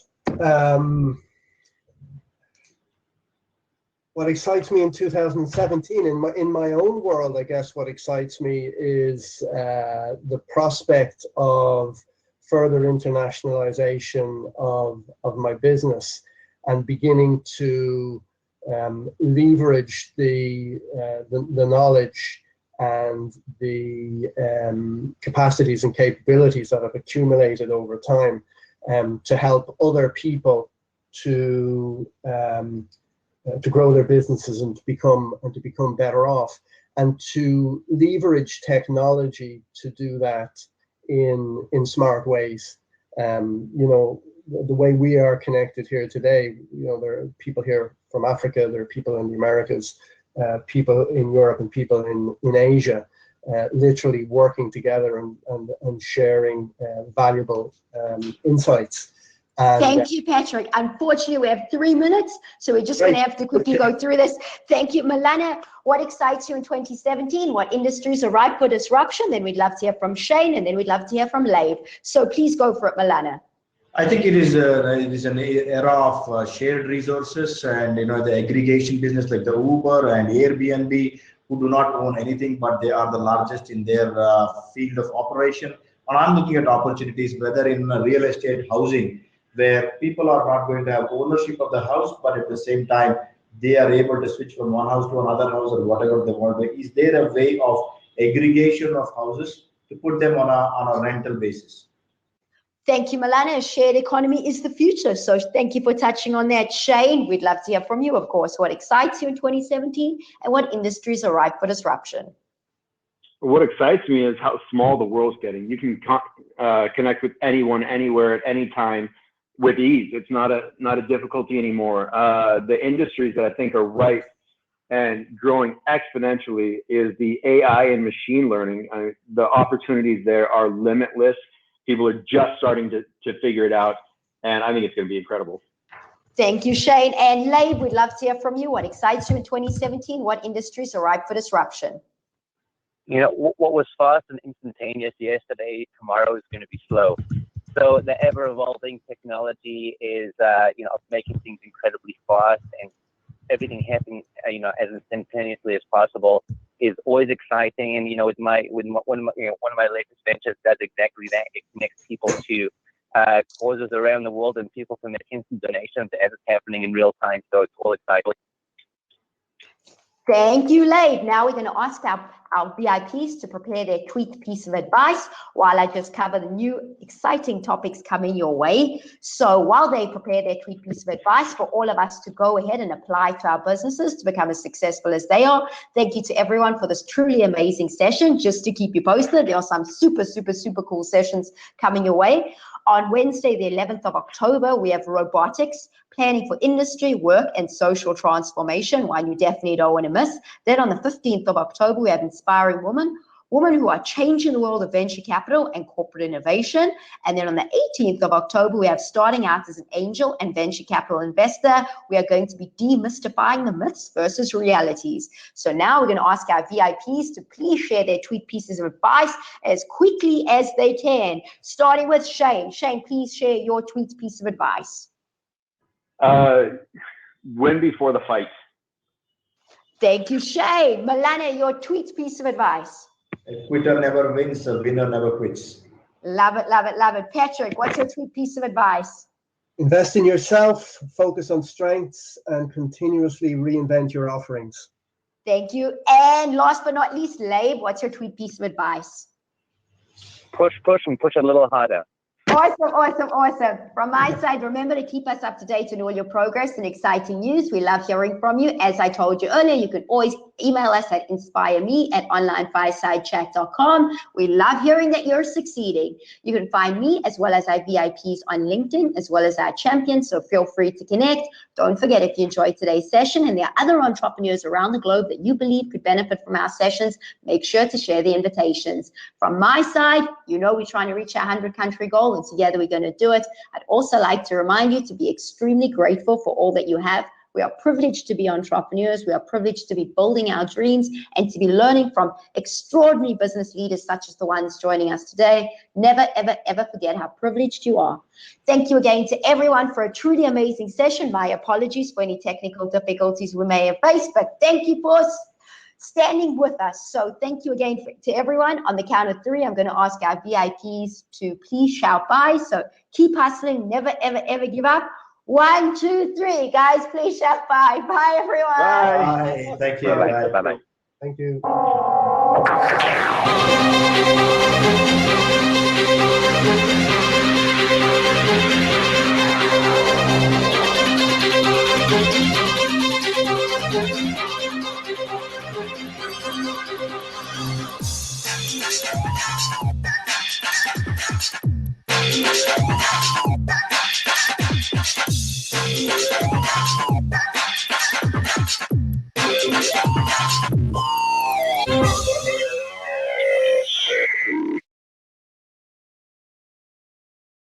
What excites me in 2017, in my own world, I guess what excites me is the prospect of further internationalization of my business and beginning to leverage the knowledge and the capacities and capabilities that I've accumulated over time to help other people to grow their businesses and to become better off, and to leverage technology to do that in smart ways. You know, the way we are connected here today, you know, there are people here from Africa, there are people in the Americas, people in Europe, and people in Asia, literally working together and sharing valuable insights. Thank you, Patrick. Unfortunately, we have 3 minutes, so we're just going to have to quickly go through this. Thank you. Milana, what excites you in 2017? What industries are ripe for disruption? Then we'd love to hear from Shane, and then we'd love to hear from Leib. So please go for it, Milana. I think it is an era of shared resources, and you know, the aggregation business like the Uber and Airbnb, who do not own anything, but they are the largest in their field of operation. And I'm looking at opportunities, whether in real estate, housing, where people are not going to have ownership of the house, but at the same time, they are able to switch from one house to another house or whatever they want. Is there a way of aggregation of houses to put them on a rental basis? Thank you, Milana. A shared economy is the future. So thank you for touching on that. Shane, we'd love to hear from you, of course. What excites you in 2017 and what industries are ripe for disruption? What excites me is how small the world's getting. You can connect with anyone, anywhere, at any time with ease. It's not a difficulty anymore. The industries that I think are ripe and growing exponentially is the AI and machine learning. The opportunities there are limitless. People are just starting to figure it out, and I think it's going to be incredible. Thank you, Shane. And Leib, we'd love to hear from you. What excites you in 2017? What industries are ripe for disruption? You know, what was fast and instantaneous yesterday, tomorrow is going to be slow. So the ever-evolving technology is, you know, making things incredibly fast, and everything happening, you know, as instantaneously as possible is always exciting. And you know, one of my latest ventures does exactly that. It connects people to causes around the world, and people can make instant donations as it's happening in real time. So it's all exciting. Thank you, Leib. Now we're going to ask our VIPs to prepare their tweet piece of advice while I just cover the new exciting topics coming your way. So while they prepare their tweet piece of advice for all of us to go ahead and apply to our businesses to become as successful as they are, thank you to everyone for this truly amazing session. Just to keep you posted, there are some super, super, super cool sessions coming your way. On Wednesday, the 11th of October, we have robotics, planning for industry, work, and social transformation, one you definitely don't want to miss. Then on the 15th of October, we have inspiring women who are changing the world of venture capital and corporate innovation. And then on the 18th of October, we have starting out as an angel and venture capital investor. We are going to be demystifying the myths versus realities. So now we're going to ask our VIPs to please share their tweet pieces of advice as quickly as they can, starting with Shane. Shane, please share your tweet piece of advice. Win before the fight. Thank you, Shane. Milana, your tweet piece of advice. A quitter never wins, a winner never quits. Love it, love it, love it. Patrick, what's your tweet piece of advice? Invest in yourself, focus on strengths, and continuously reinvent your offerings. Thank you. And last but not least, Labe, what's your tweet piece of advice? Push and push a little harder. Awesome, awesome, awesome. From my side, remember to keep us up to date on all your progress and exciting news. We love hearing from you. As I told you earlier, you can always email us at inspireme@onlinefiresidechat.com. We love hearing that you're succeeding. You can find me as well as our VIPs on LinkedIn, as well as our champions, so feel free to connect. Don't forget, if you enjoyed today's session and there are other entrepreneurs around the globe that you believe could benefit from our sessions, make sure to share the invitations. From my side, you know we're trying to reach our 100-country goal, and together we're going to do it. I'd also like to remind you to be extremely grateful for all that you have. We are privileged to be entrepreneurs. We are privileged to be building our dreams and to be learning from extraordinary business leaders such as the ones joining us today. Never, ever, ever forget how privileged you are. Thank you again to everyone for a truly amazing session. My apologies for any technical difficulties we may have faced, but thank you for standing with us. So thank you again to everyone. On the count of 3, I'm going to ask our VIPs to please shout bye. So keep hustling. Never, ever, ever give up. 1, 2, 3. Guys, please shout bye. Bye, everyone. Bye. Thank you. Bye-bye. Bye-bye. Thank you. Thank you.